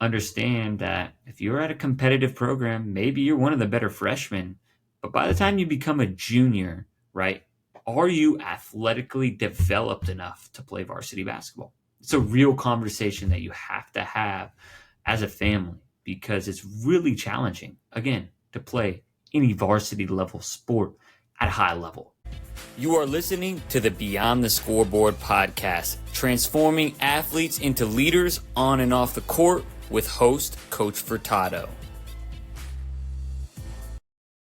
understand that if you're at a competitive program, maybe you're one of the better freshmen, but by the time you become a junior, right, are you athletically developed enough to play varsity basketball? It's a real conversation that you have to have as a family because it's really challenging, again, to play any varsity level sport at a high level. You are listening to the Beyond the Scoreboard Podcast, transforming athletes into leaders on and off the court with host Coach Furtado.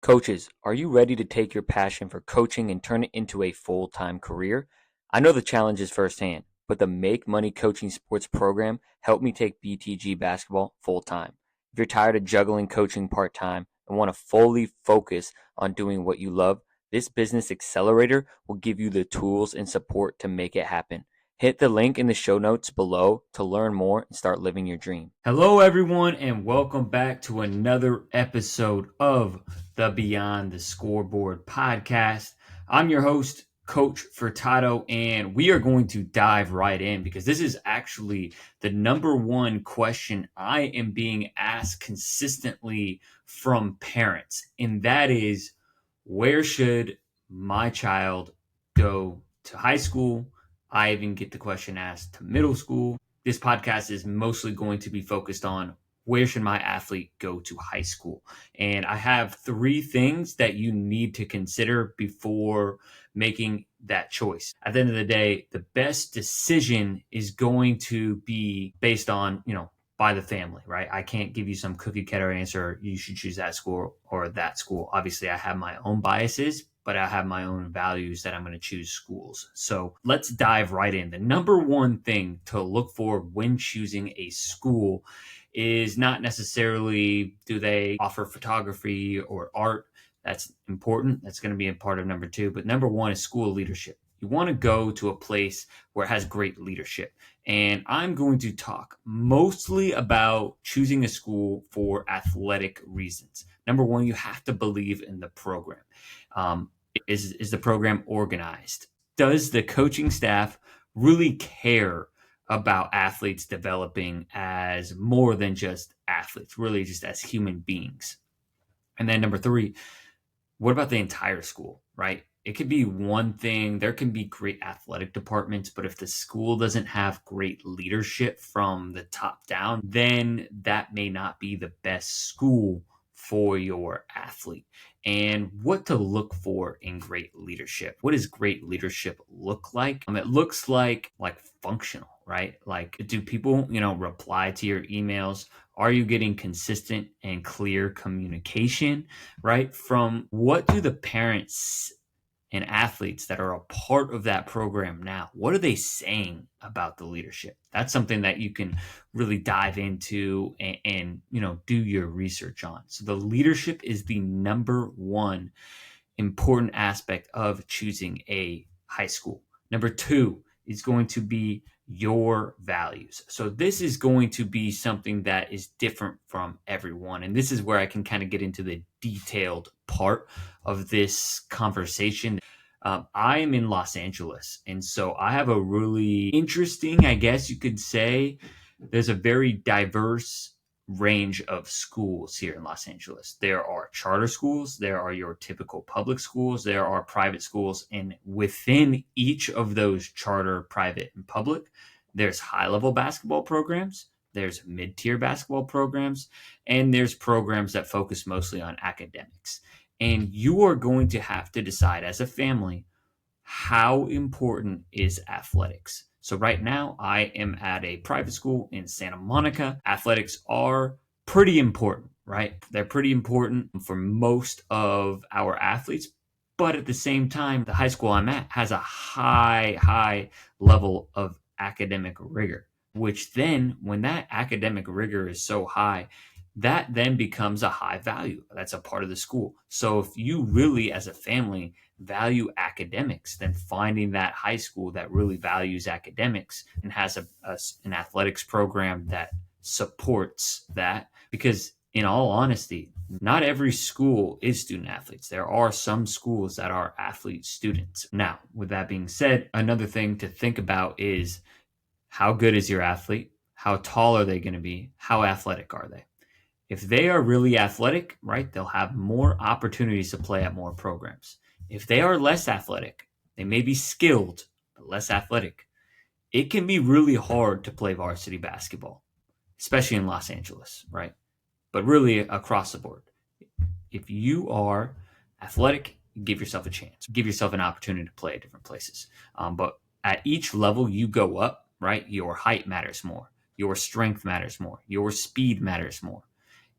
Coaches, are you ready to take your passion for coaching and turn it into a full-time career? I know the challenges firsthand, but the Make Money Coaching Sports program helped me take BTG basketball full-time. If you're tired of juggling coaching part-time and want to fully focus on doing what you love, this business accelerator will give you the tools and support to make it happen. Hit the link in the show notes below to learn more and start living your dream. Hello, everyone, and welcome back to another episode of the Beyond the Scoreboard Podcast. I'm your host, Coach Furtado, and we are going to dive right in because this is actually the number one question I am being asked consistently from parents, and that is, where should my child go to high school? I even get the question asked to middle school. This podcast is mostly going to be focused on where should my athlete go to high school? And I have 3 things that you need to consider before making that choice. At the end of the day, the best decision is going to be based on, by the family, right? I can't give you some cookie cutter answer. You should choose that school or that school. Obviously, I have my own biases, but I have my own values that I'm going to choose schools. So let's dive right in. The number one thing to look for when choosing a school is not necessarily do they offer photography or art. That's important. That's going to be a part of number 2. But number 1 is school leadership. You want to go to a place where it has great leadership. And I'm going to talk mostly about choosing a school for athletic reasons. Number 1, you have to believe in the program. Is the program organized? Does the coaching staff really care about athletes developing as more than just athletes, really just as human beings? And then number 3, what about the entire school, right? It could be one thing. There can be great athletic departments, but if the school doesn't have great leadership from the top down, then that may not be the best school for your athlete. And what to look for in great leadership. What does great leadership look like? It looks like functional, right? Like, do people, reply to your emails? Are you getting consistent and clear communication, right? From what do the parents and athletes that are a part of that program now, what are they saying about the leadership? That's something that you can really dive into and do your research on. So the leadership is the number 1 important aspect of choosing a high school. Number 2 is going to be your values. So this is going to be something that is different from everyone. And this is where I can kind of get into the detailed part of this conversation. I am in Los Angeles. And so I have a really interesting, I guess you could say, there's a very diverse range of schools here in Los Angeles. There are charter schools, there are your typical public schools, there are private schools, and within each of those charter, private, and public, there's high-level basketball programs, there's mid-tier basketball programs, and there's programs that focus mostly on academics. And you are going to have to decide as a family, how important is athletics? So right now I am at a private school in Santa Monica. Athletics are pretty important, right? They're pretty important for most of our athletes. But at the same time, the high school I'm at has a high level of academic rigor, which then when that academic rigor is so high, that then becomes a high value. That's a part of the school. So if you really, as a family, value academics, then finding that high school that really values academics and has an athletics program that supports that. Because in all honesty, not every school is student athletes. There are some schools that are athlete students. Now, with that being said, another thing to think about is how good is your athlete? How tall are they going to be? How athletic are they? If they are really athletic, right, they'll have more opportunities to play at more programs. If they are less athletic, they may be skilled, but less athletic. It can be really hard to play varsity basketball, especially in Los Angeles, right? But really across the board. If you are athletic, give yourself a chance. Give yourself an opportunity to play at different places. But at each level you go up, right, your height matters more. Your strength matters more. Your speed matters more.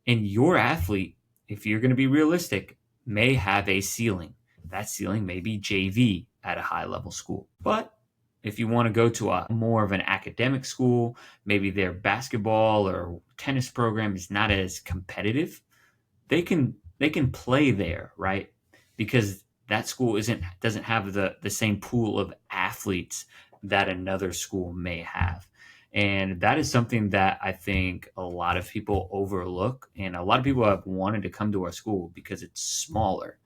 And your athlete, if you're going to be realistic, may have a ceiling. That ceiling may be JV at a high level school. But if you want to go to a more of an academic school, maybe their basketball or tennis program is not as competitive, they can play there, right? Because that school doesn't have the same pool of athletes that another school may have. And that is something that I think a lot of people overlook. And a lot of people have wanted to come to our school because it's smaller.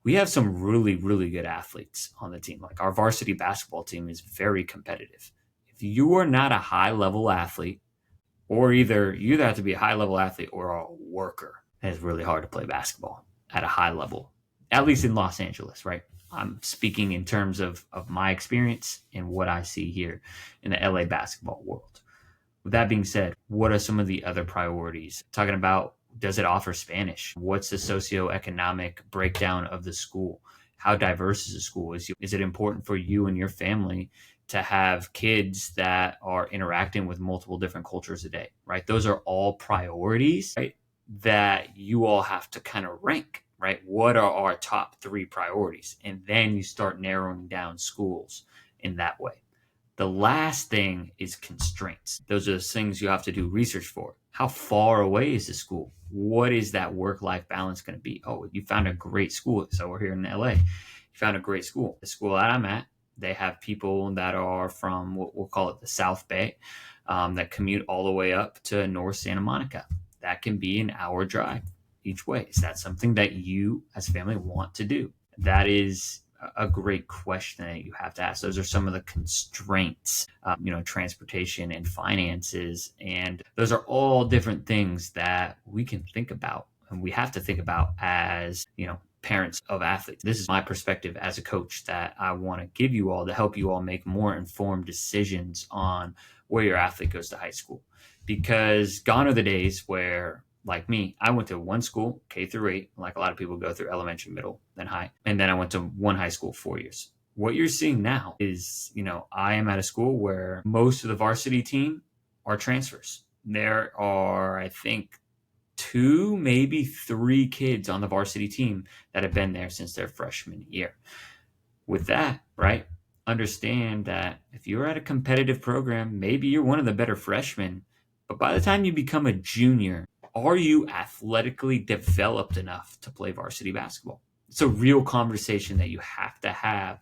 We have some really, really good athletes on the team. Like our varsity basketball team is very competitive. If you are not a high level athlete, or you either have to be a high level athlete or a worker, it's really hard to play basketball at a high level, at least in Los Angeles, right? I'm speaking in terms of my experience and what I see here in the LA basketball world. With that being said, what are some of the other priorities? Talking about, does it offer Spanish? What's the socioeconomic breakdown of the school? How diverse is the school? Is it important for you and your family to have kids that are interacting with multiple different cultures a day, right? Those are all priorities, right, that you all have to kind of rank, right? What are our top 3 priorities? And then you start narrowing down schools in that way. The last thing is constraints. Those are the things you have to do research for. How far away is the school? What is that work-life balance going to be? Oh, you found a great school. So we're here in LA. You found a great school. The school that I'm at, they have people that are from what we'll call it the South Bay that commute all the way up to North Santa Monica. That can be an hour drive each way. Is that something that you as a family want to do? That is a great question that you have to ask. Those are some of the constraints, transportation and finances. And those are all different things that we can think about and we have to think about as, parents of athletes. This is my perspective as a coach that I want to give you all to help you all make more informed decisions on where your athlete goes to high school. Because gone are the days where, like me, I went to one school, K through 8, like a lot of people go through elementary, middle, then high. And then I went to one high school 4 years. What you're seeing now is, I am at a school where most of the varsity team are transfers. There are, I think, 2, maybe 3 kids on the varsity team that have been there since their freshman year. With that, right, understand that if you're at a competitive program, maybe you're one of the better freshmen, but by the time you become a junior, are you athletically developed enough to play varsity basketball? It's a real conversation that you have to have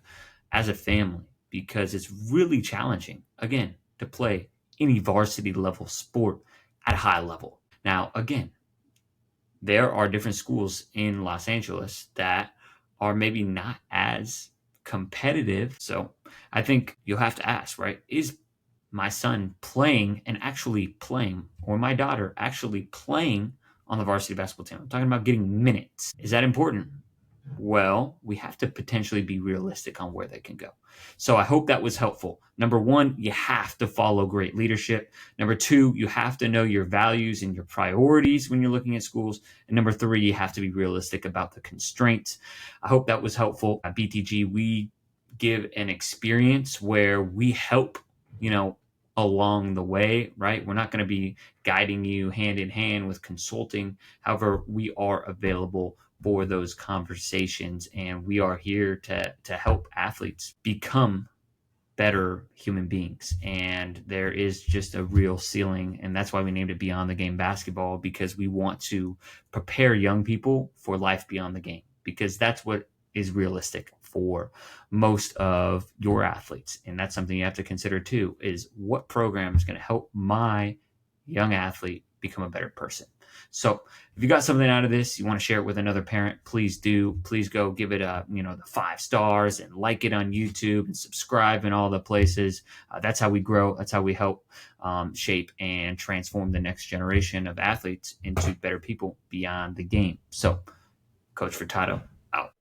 as a family because it's really challenging, again, to play any varsity level sport at a high level. Now, again, there are different schools in Los Angeles that are maybe not as competitive. So I think you'll have to ask, right? Is my son playing and actually playing, or my daughter actually playing on the varsity basketball team? I'm talking about getting minutes. Is that important? Well, we have to potentially be realistic on where they can go. So I hope that was helpful. Number 1, you have to follow great leadership. Number 2, you have to know your values and your priorities when you're looking at schools. And number 3, you have to be realistic about the constraints. I hope that was helpful. At BTG, we give an experience where we help, along the way, right? We're not going to be guiding you hand in hand with consulting. However, we are available for those conversations, and we are here to help athletes become better human beings. And there is just a real ceiling, and that's why we named it Beyond the Game Basketball, because we want to prepare young people for life beyond the game, because that's what is realistic for most of your athletes. And that's something you have to consider too, is what program is going to help my young athlete become a better person. So if you got something out of this, you want to share it with another parent, please do. Please go give it the 5 stars and like it on YouTube and subscribe in all the places. That's how we grow. That's how we help shape and transform the next generation of athletes into better people beyond the game. So Coach Furtado out.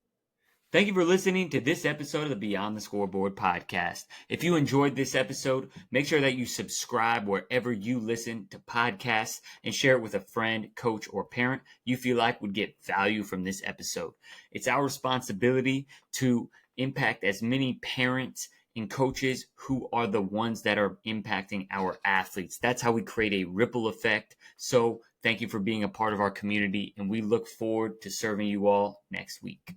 Thank you for listening to this episode of the Beyond the Scoreboard podcast. If you enjoyed this episode, make sure that you subscribe wherever you listen to podcasts and share it with a friend, coach, or parent you feel like would get value from this episode. It's our responsibility to impact as many parents and coaches who are the ones that are impacting our athletes. That's how we create a ripple effect. So thank you for being a part of our community, and we look forward to serving you all next week.